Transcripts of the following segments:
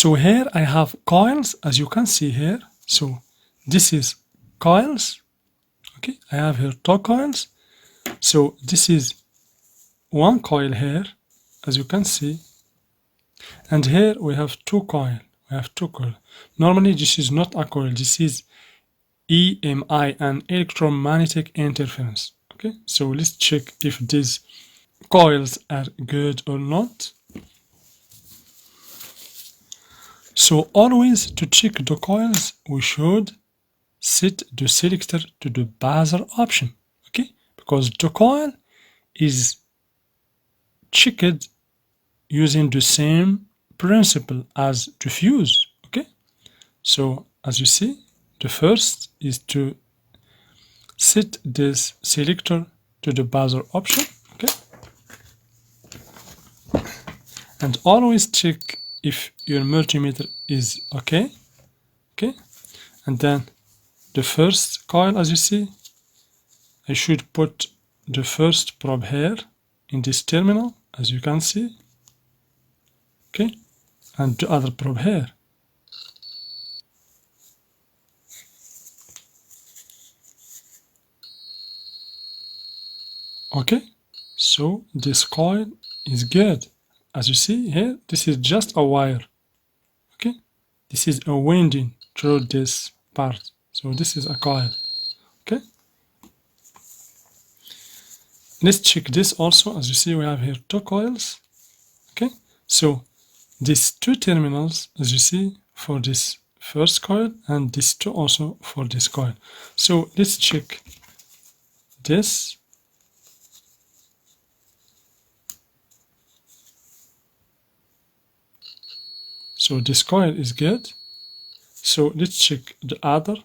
So here I have coils, as you can see here. So this is coils. Okay, I have here 2 coils. So this is one coil here, as you can see, and here we have 2 coil. We have 2 coil. Normally this is not a coil. This is EMI, an electromagnetic interference. Okay, so let's check if these coils are good or not. So always to check the coils, we should set the selector to the buzzer option. Okay, because the coil is checked using the same principle as the fuse. Okay, so as you see, the first is to set this selector to the buzzer option. Okay, and always check if your multimeter is okay. Okay, and then the first coil, as you see, I should put the first probe here in this terminal, as you can see. Okay, and the other probe here. Okay, so this coil is good. As you see here, this is just a wire. Okay, this is a winding through this part. So this is a coil. Okay, let's check this also. As you see, we have here 2 coils. Okay, so these 2 terminals, as you see, for this first coil, and these 2 also for this coil. So let's check this. So this coil is good. So let's check the other.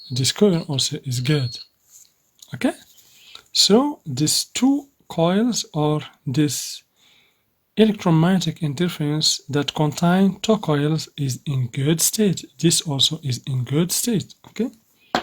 This coil also is good. Okay, so these 2 coils are this electromagnetic interference that contain 2 coils is in good state. This also is in good state. Okay.